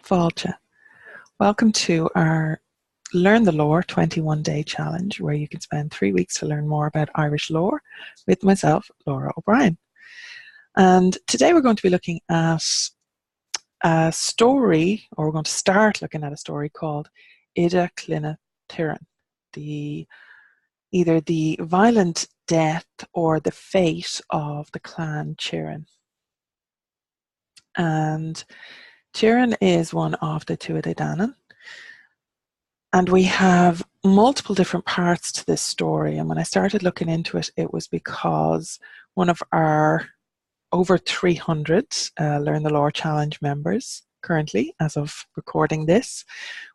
Fáilte. Welcome to our Learn the Lore 21-day challenge, where you can spend 3 weeks to learn more about Irish lore with myself, Lora O'Brien. And today we're going to be looking at a story, or we're going to start looking at a story called Oidhe, Cloinne, Tuireann, either the violent death or the fate of the clan Tuireann. And Tuireann is one of the Tuireann, and we have multiple different parts to this story. And when I started looking into it, it was because one of our over 300 Learn the Lore Challenge members currently, as of recording this,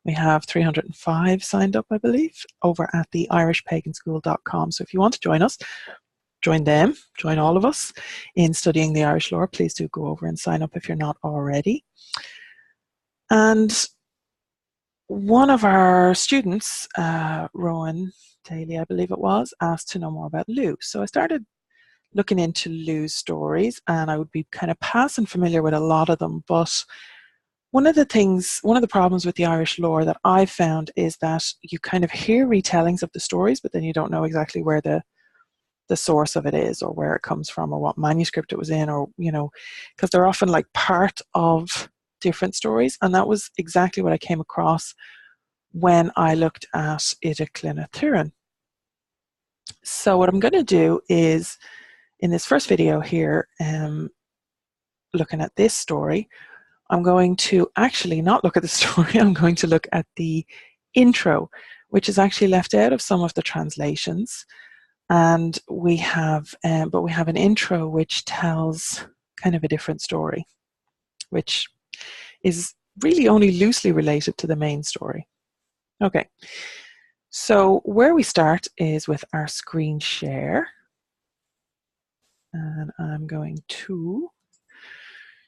we have 305 signed up, I believe, over at the irishpaganschool.com. So if you want to join us, join them, join all of us in studying the Irish lore, please do go over and sign up if you're not already. And one of our students, Rowan Daly, I believe it was, asked to know more about Lou. So I started looking into Lou's stories, and I would be kind of passing familiar with a lot of them. But one of the problems with the Irish lore that I found is that you kind of hear retellings of the stories, but then you don't know exactly where the source of it is, or where it comes from, or what manuscript it was in, or, you know, because they're often like part of different stories. And that was exactly what I came across when I looked at Oidhe, Cloinne, Tuireann. So what I'm going to do is, in this first video here, looking at this story, I'm going to actually not look at the story, I'm going to look at the intro, which is actually left out of some of the translations. And we have an intro which tells kind of a different story, which is really only loosely related to the main story. Okay, so where we start is with our screen share. And I'm going to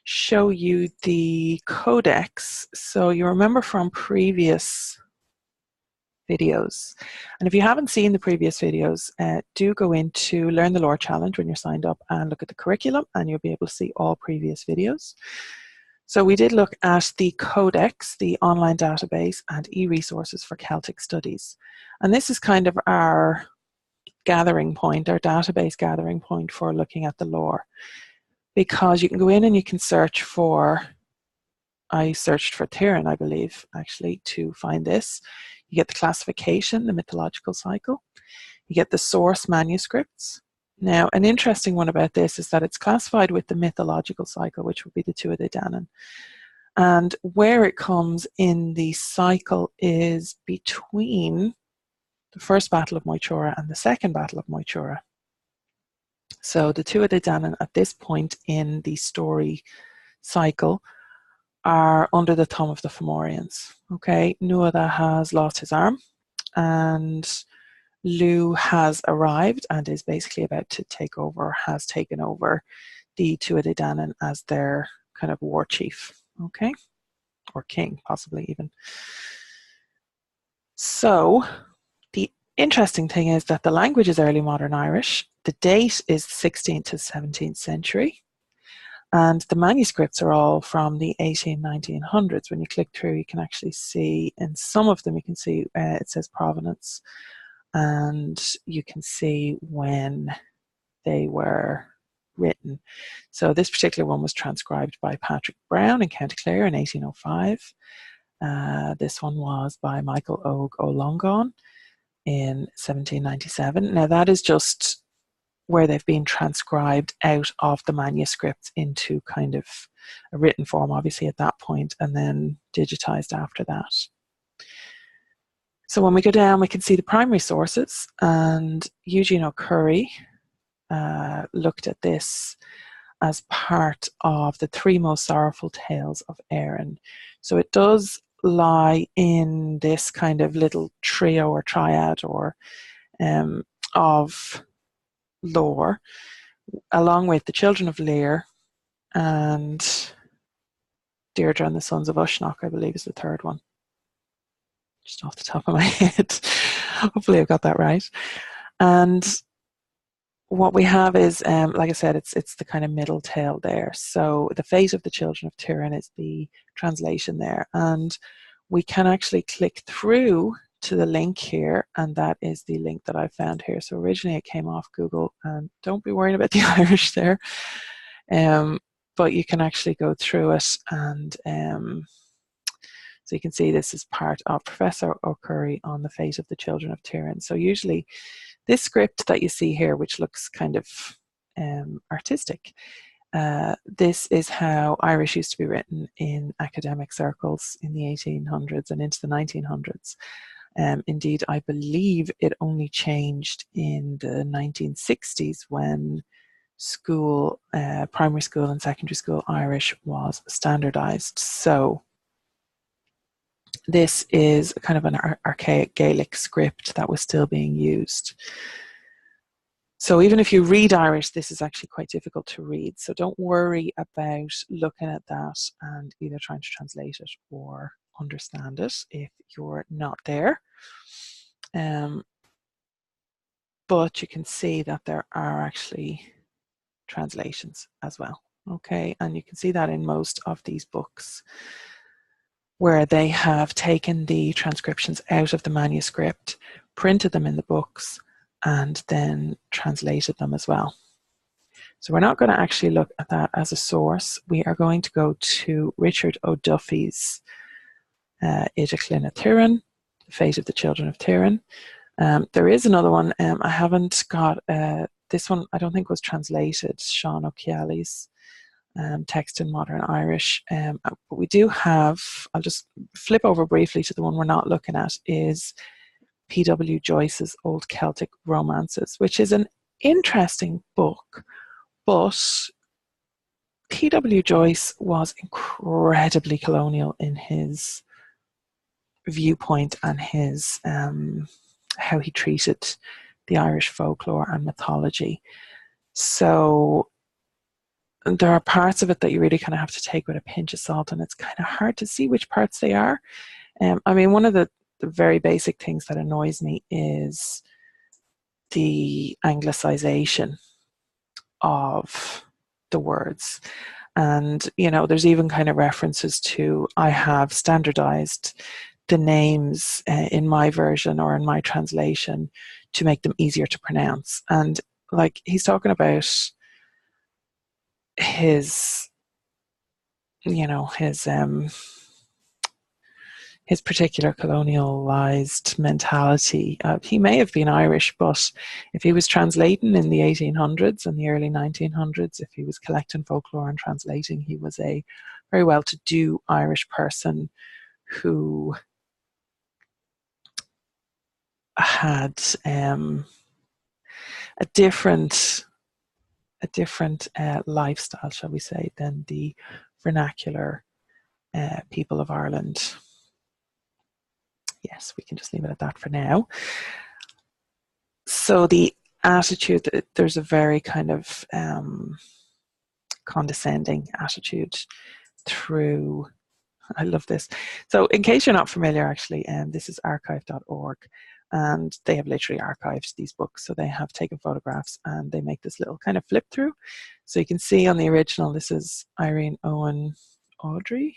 show you the codex. So you remember from previous videos, and if you haven't seen the previous videos, do go into Learn the Lore Challenge when you're signed up and look at the curriculum, and you'll be able to see all previous videos. So we did look at the codex, the online database, and e-resources for Celtic studies. And this is kind of our gathering point, our database gathering point for looking at the lore, because you can go in and you can search for, I searched for Tuireann, I believe, actually, to find this. You get the classification, the mythological cycle. You get the source manuscripts. Now, an interesting one about this is that it's classified with the mythological cycle, which would be the Tuireann. And where it comes in the cycle is between the first Battle of Moytura and the second Battle of Moytura. So the Tuireann at this point in the story cycle are under the thumb of the Fomorians. Okay, Nuada has lost his arm, and Lou has arrived and is basically about to take over, has taken over the Tuireann as their kind of war chief, okay? Or king, possibly even. So the interesting thing is that the language is early modern Irish. The date is 16th to 17th century. And the manuscripts are all from the 1900s. When you click through, you can actually see, in some of them, you can see it says provenance. And you can see when they were written. So this particular one was transcribed by Patrick Brown in County Clare in 1805. This one was by Michael O'Longan in 1797. Now that is just where they've been transcribed out of the manuscripts into kind of a written form, obviously at that point, and then digitized after that. So when we go down, we can see the primary sources, and Eugene O'Curry looked at this as part of the 3 most sorrowful tales of Erin. So it does lie in this kind of little trio or triad or of lore, along with the Children of Lear and Deirdre and the Sons of Uisneach, I believe is the third one. Just off the top of my head. Hopefully I got that right. And what we have is, like I said, it's the kind of middle tale there. So the fate of the children of Tuireann is the translation there, and we can actually click through to the link here, and that is the link that I found here. So originally it came off Google, and don't be worried about the Irish there, but you can actually go through it, and so you can see this is part of Professor O'Curry on the fate of the children of Tuireann. So usually this script that you see here, which looks kind of artistic, this is how Irish used to be written in academic circles in the 1800s and into the 1900s. Indeed, I believe it only changed in the 1960s when school, primary school and secondary school Irish was standardized. So this is kind of an archaic Gaelic script that was still being used. So even if you read Irish, this is actually quite difficult to read. So don't worry about looking at that and either trying to translate it or understand it if you're not there. But you can see that there are actually translations as well. Okay, and you can see that in most of these books, where they have taken the transcriptions out of the manuscript, printed them in the books, and then translated them as well. So we're not going to actually look at that as a source. We are going to go to Richard O'Duffy's Oidhe Cloinne Tuireann, The Fate of the Children of Tuireann. There is another one. I haven't got, this one I don't think was translated, Sean O'Keally's text in modern Irish, but we do have, I'll just flip over briefly to the one we're not looking at, is P.W. Joyce's Old Celtic Romances, which is an interesting book, but P.W. Joyce was incredibly colonial in his viewpoint and his how he treated the Irish folklore and mythology. So there are parts of it that you really kind of have to take with a pinch of salt, and it's kind of hard to see which parts they are. I mean, one of the very basic things that annoys me is the anglicization of the words. And, you know, there's even kind of references to, I have standardized the names in my version or in my translation to make them easier to pronounce. And like, he's talking about his, you know, his particular colonialized mentality. He may have been Irish, but if he was translating in the 1800s and the early 1900s, if he was collecting folklore and translating, he was a very well-to-do Irish person who had a different lifestyle, shall we say, than the vernacular people of Ireland. Yes, we can just leave it at that for now. So the attitude, there's a very kind of condescending attitude through, I love this. So in case you're not familiar, actually, this is archive.org, and they have literally archived these books. So they have taken photographs and they make this little kind of flip through. So you can see on the original, this is Irene Owen Audrey,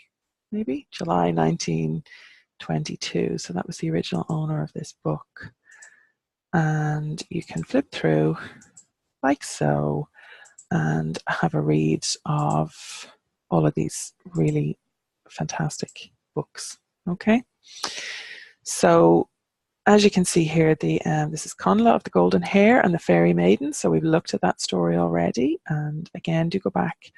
maybe, July 1922. So that was the original owner of this book. And you can flip through like so and have a read of all of these really fantastic books. Okay, so as you can see here, this is Conla of the Golden Hair and the Fairy Maiden. So we've looked at that story already, and again, do go back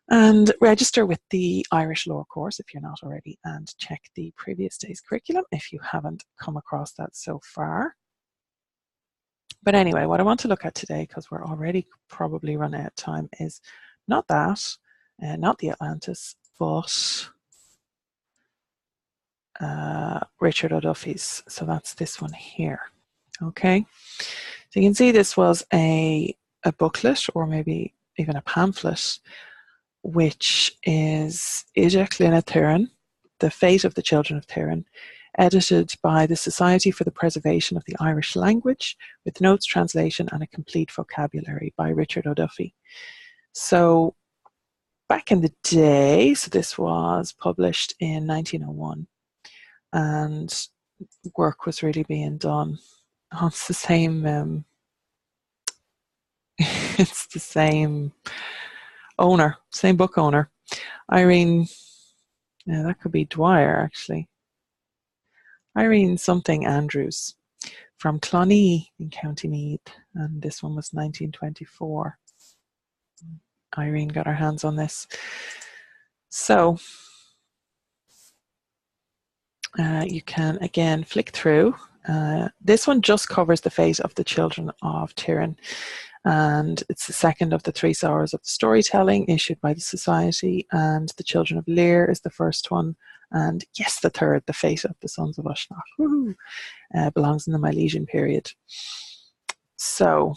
and register with the Irish Lore course if you're not already, and check the previous day's curriculum if you haven't come across that so far. But anyway, what I want to look at today, because we're already probably run out of time, is not that, not the Atlantis, but Richard O'Duffy's. So that's this one here. Okay, so you can see this was a booklet, or maybe even a pamphlet, which is Oidhe Cloinne Tuireann, The Fate of the Children of Tuireann, edited by the Society for the Preservation of the Irish Language, with notes, translation, and a complete vocabulary by Richard O'Duffy. So back in the day, so this was published in 1901, and work was really being done. Oh, it's the same, it's the same owner, same book owner. Irene, yeah, that could be Dwyer actually. Irene something Andrews from Cloinne in County Meath, and this one was 1924. Irene got her hands on this. So you can again flick through. This one just covers the fate of the children of Tuireann, and it's the second of the 3 sorrows of the storytelling issued by the Society, and the children of Lear is the first one, and yes, the third, the fate of the sons of Uisneach, belongs in the Milesian period. So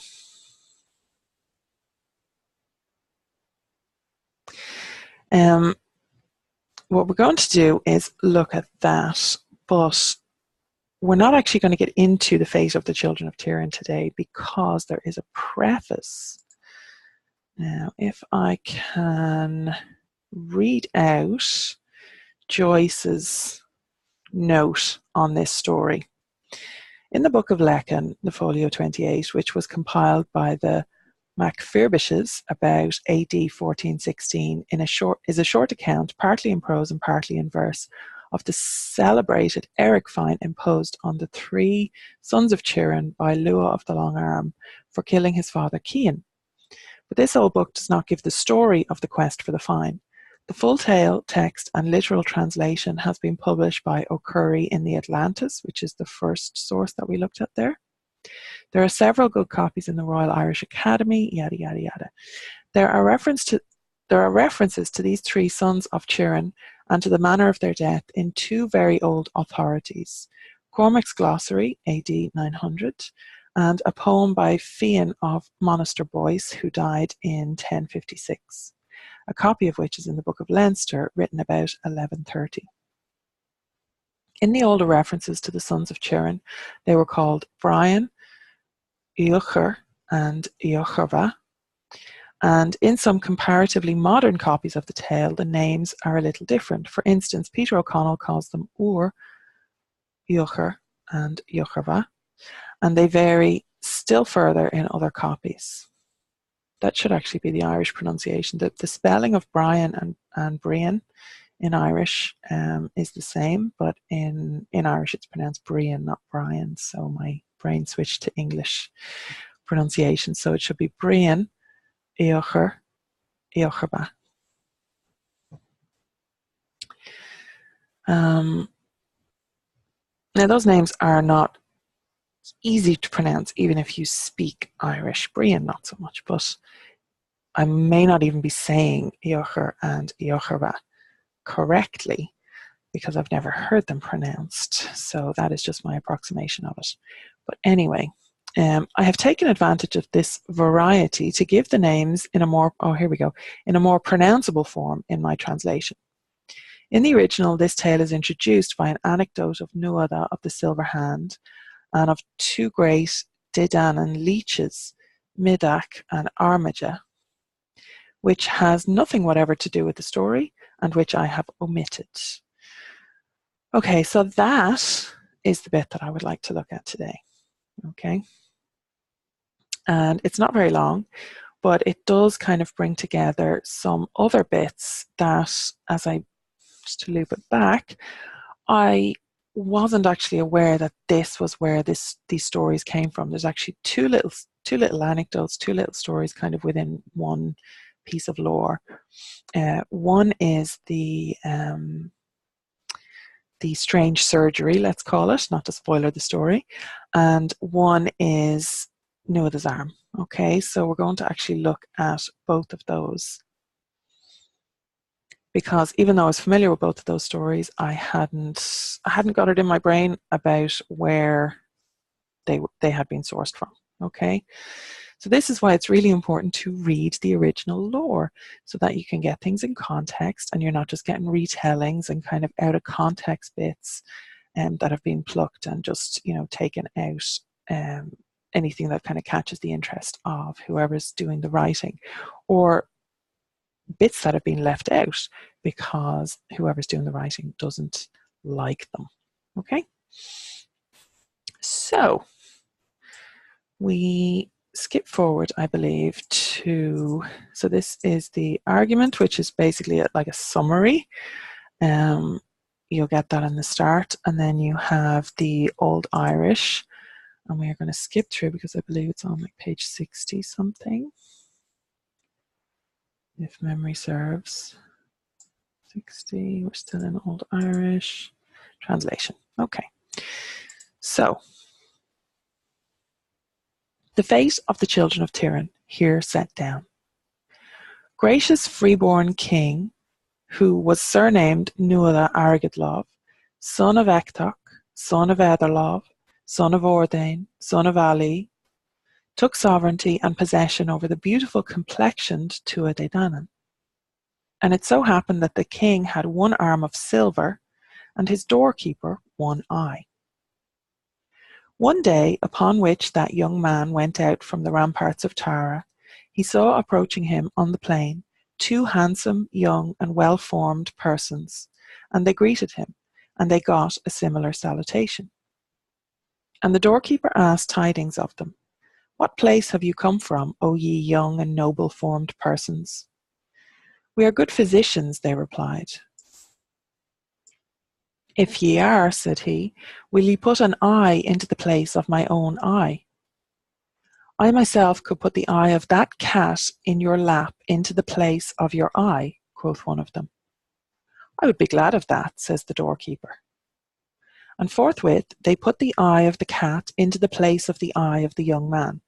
what we're going to do is look at that, but we're not actually going to get into the fate of the children of Tuireann today, because there is a preface. Now, if I can read out Joyce's note on this story. In the Book of Lecan, the folio 28, which was compiled by the MacFirbishes about AD 1416, is a short account, partly in prose and partly in verse, of the celebrated Eric fine imposed on the 3 sons of Tuireann by Lua of the Long Arm for killing his father Cian. But this old book does not give the story of the quest for the fine. The full tale, text, and literal translation has been published by O'Curry in the Atlantis, which is the first source that we looked at there. There are several good copies in the Royal Irish Academy, yada, yada, yada. There are references to these 3 sons of Tuireann and to the manner of their death in 2 very old authorities, Cormac's Glossary, AD 900, and a poem by Fian of Monaster Boyce, who died in 1056, a copy of which is in the Book of Leinster, written about 1130. In the older references to the sons of Tuireann, they were called Brian, Eochair, and Eocharva, and in some comparatively modern copies of the tale, the names are a little different. For instance, Peter O'Connell calls them Ur, Eochair, and Eocharva, and they vary still further in other copies. That should actually be the Irish pronunciation. The spelling of Brian and Brian in Irish is the same, but in Irish it's pronounced Brian, not Brian, so my brain switched to English pronunciation. So it should be Brian, Eochair, Eocharva. Now those names are not easy to pronounce even if you speak Irish. Brian not so much, but I may not even be saying Eochair and Eocharva correctly because I've never heard them pronounced, so that is just my approximation of it. But anyway, I have taken advantage of this variety to give the names in a more, in a more pronounceable form in my translation. In the original, this tale is introduced by an anecdote of Nuada of the Silver Hand and of 2 great Dedanan leeches, Midak and Armaja, which has nothing whatever to do with the story and which I have omitted. Okay, so that is the bit that I would like to look at today. Okay, and it's not very long, but it does kind of bring together some other bits that, just to loop it back, I wasn't actually aware that this was where these stories came from. There's actually two little anecdotes, 2 little stories kind of within one piece of lore. One is the strange surgery, let's call it, not to spoiler the story, and one is Nuada's arm. Okay, so we're going to actually look at both of those, because even though I was familiar with both of those stories, I hadn't got it in my brain about where they had been sourced from. Okay, so this is why it's really important to read the original lore so that you can get things in context and you're not just getting retellings and kind of out of context bits that have been plucked and just, taken out, anything that kind of catches the interest of whoever's doing the writing, or bits that have been left out because whoever's doing the writing doesn't like them. Okay? So we skip forward, I believe, to, so this is the argument, which is basically like a summary. You'll get that in the start, and then you have the Old Irish, and we are going to skip through because I believe it's on like page 60 something, if memory serves. 60, we're still in Old Irish translation. Okay, so the fate of the children of Tuireann here set down. Gracious freeborn king, who was surnamed Nuala Argadlov, son of Ectoch, son of Etherlov, son of Oidhe, son of Ali, took sovereignty and possession over the beautiful complexioned Tuatha Dé Danann. And it so happened that the king had one arm of silver, and his doorkeeper one eye. One day, upon which that young man went out from the ramparts of Tara, he saw approaching him on the plain 2 handsome, young, and well-formed persons, and they greeted him, and they got a similar salutation. And the doorkeeper asked tidings of them. What place have you come from, O ye young and noble-formed persons? We are good physicians, they replied. If ye are, said he, will ye put an eye into the place of my own eye? I myself could put the eye of that cat in your lap into the place of your eye, quoth one of them. I would be glad of that, says the doorkeeper. And forthwith they put the eye of the cat into the place of the eye of the young man.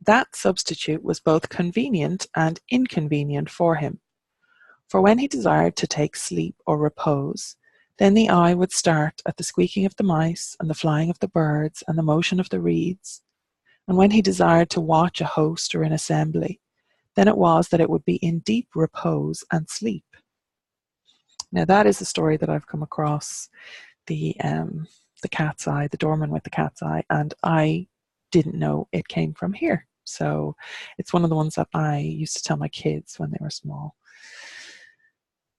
That substitute was both convenient and inconvenient for him. For when he desired to take sleep or repose, then the eye would start at the squeaking of the mice and the flying of the birds and the motion of the reeds. And when he desired to watch a host or an assembly, then it was that it would be in deep repose and sleep. Now that is a story that I've come across, the cat's eye, the doorman with the cat's eye, and I didn't know it came from here. So it's one of the ones that I used to tell my kids when they were small.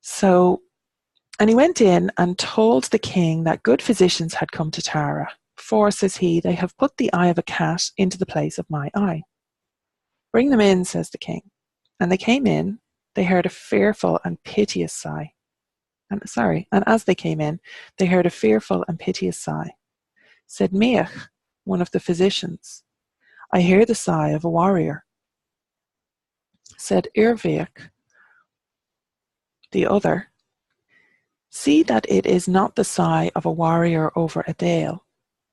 So, and he went in and told the king that good physicians had come to Tara. For, says he, they have put the eye of a cat into the place of my eye. Bring them in, says the king. And they came in, they heard a fearful and piteous sigh. And as they came in, they heard a fearful and piteous sigh. Said Meach, one of the physicians, I hear the sigh of a warrior. Said Irviach, the other, see that it is not the sigh of a warrior over a dale,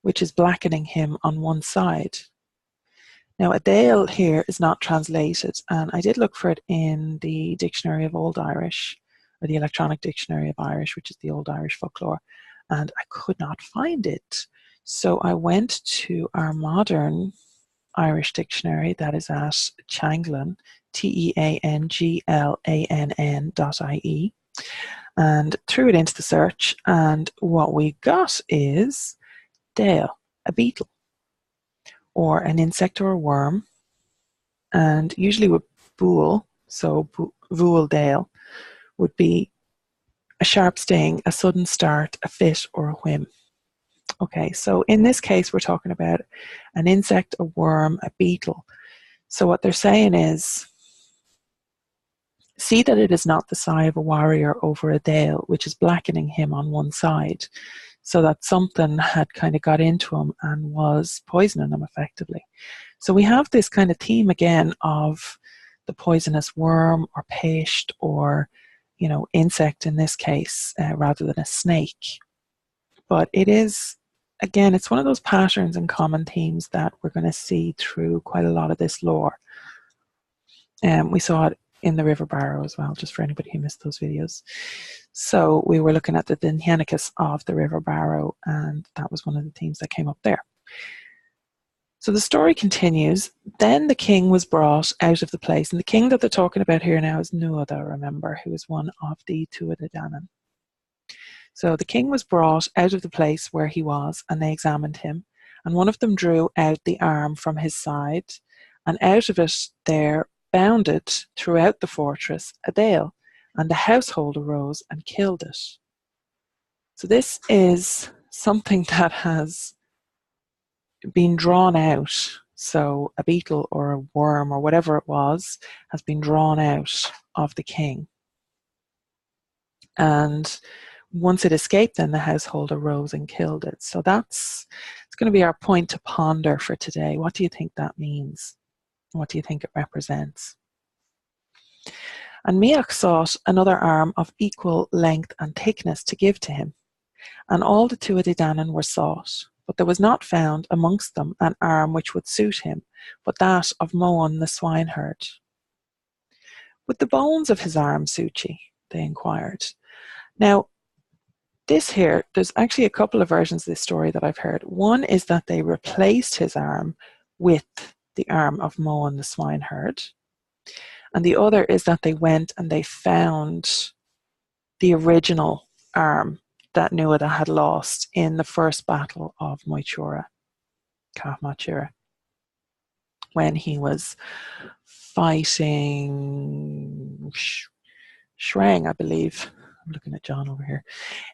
which is blackening him on one side. Now, a dale here is not translated, and I did look for it in the Dictionary of Old Irish, or the Electronic Dictionary of Irish, which is the Old Irish Folklore, and I could not find it. So I went to our modern Irish dictionary that is at Teanglann, teanglann.ie, and threw it into the search, and what we got is dale, a beetle, or an insect or a worm, and usually with búil, so búil dale, would be a sharp sting, a sudden start, a fit, or a whim. Okay, so in this case, we're talking about an insect, a worm, a beetle. So what they're saying is, see that it is not the sigh of a warrior over a dale, which is blackening him on one side, so that something had kind of got into him and was poisoning him effectively. So we have this kind of theme again of the poisonous worm or paste or, insect in this case, rather than a snake. But it is, again, it's one of those patterns and common themes that we're going to see through quite a lot of this lore. We saw it in the River Barrow as well, just for anybody who missed those videos. So we were looking at the Dinhenicus of the River Barrow, and that was one of the themes that came up there. So the story continues. Then the king was brought out of the place, and the king that they're talking about here now is Nuada, remember, who is one of the Tuatha Dé Danann. So the king was brought out of the place where he was, and they examined him. And one of them drew out the arm from his side, and out of it there bounded throughout the fortress a dale, and the household arose and killed it. So this is something that has been drawn out. So a beetle or a worm or whatever it was has been drawn out of the king. And once it escaped, then the household arose and killed it. So it's going to be our point to ponder for today. What do you think that means? What do you think it represents? And Miach sought another arm of equal length and thickness to give to him. And all the Tuatha Dé Danann were sought, but there was not found amongst them an arm which would suit him, but that of Moan the swineherd. Would the bones of his arm suit ye? They inquired. Now, this here, there's actually a couple of versions of this story that I've heard. One is that they replaced his arm with the arm of Moan the swineherd. And the other is that they went and they found the original arm that Nuada had lost in the first battle of Moitura, Cathmachira, when he was fighting Shreng, I believe. I'm looking at John over here,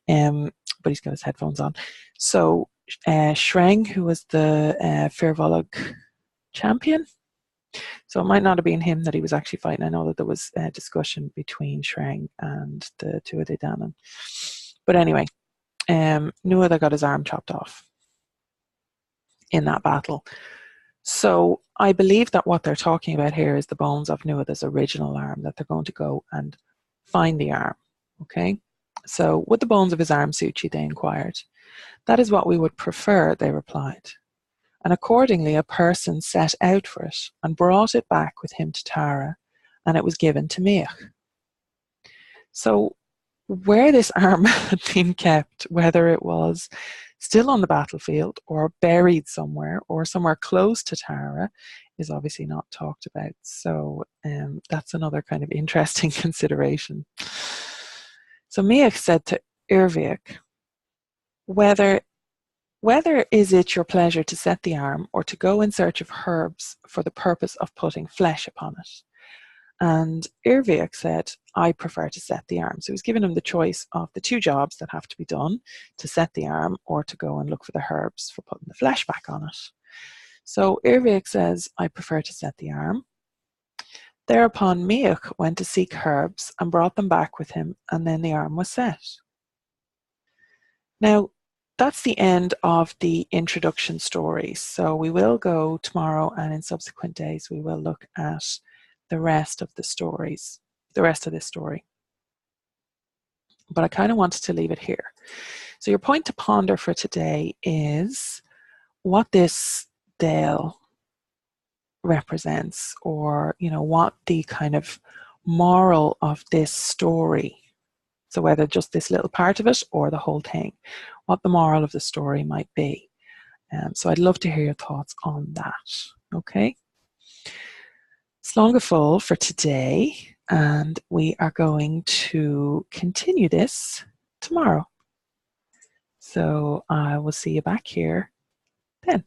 but he's got his headphones on. So Shreng, who was the Firbolg champion, so it might not have been him that he was actually fighting. I know that there was a discussion between Shreng and the Tuatha Dé Danann. But anyway, Nuada got his arm chopped off in that battle. So I believe that what they're talking about here is the bones of Nuada's original arm, that they're going to go and find the arm. Okay? So would the bones of his arm suit you? They inquired. That is what we would prefer, they replied. And accordingly a person set out for it and brought it back with him to Tara, and it was given to Miach. So where this arm had been kept, whether it was still on the battlefield or buried somewhere or somewhere close to Tara, is obviously not talked about. So that's another kind of interesting consideration. So Miach said to Irviach, whether is it your pleasure to set the arm or to go in search of herbs for the purpose of putting flesh upon it? And Irviach said, I prefer to set the arm. So he's given him the choice of the two jobs that have to be done, to set the arm or to go and look for the herbs for putting the flesh back on it. So Irviach says, I prefer to set the arm. Thereupon Miach went to seek herbs and brought them back with him, and then the arm was set. Now, that's the end of the introduction story. So we will go tomorrow, and in subsequent days we will look at the rest of the stories, the rest of this story. But I kind of wanted to leave it here. So your point to ponder for today is what this Dale represents, or what the kind of moral of this story, so whether just this little part of it or the whole thing, what the moral of the story might be. So I'd love to hear your thoughts on that. Okay. Slán go fóill for today, and we are going to continue this tomorrow. So I will see you back here then.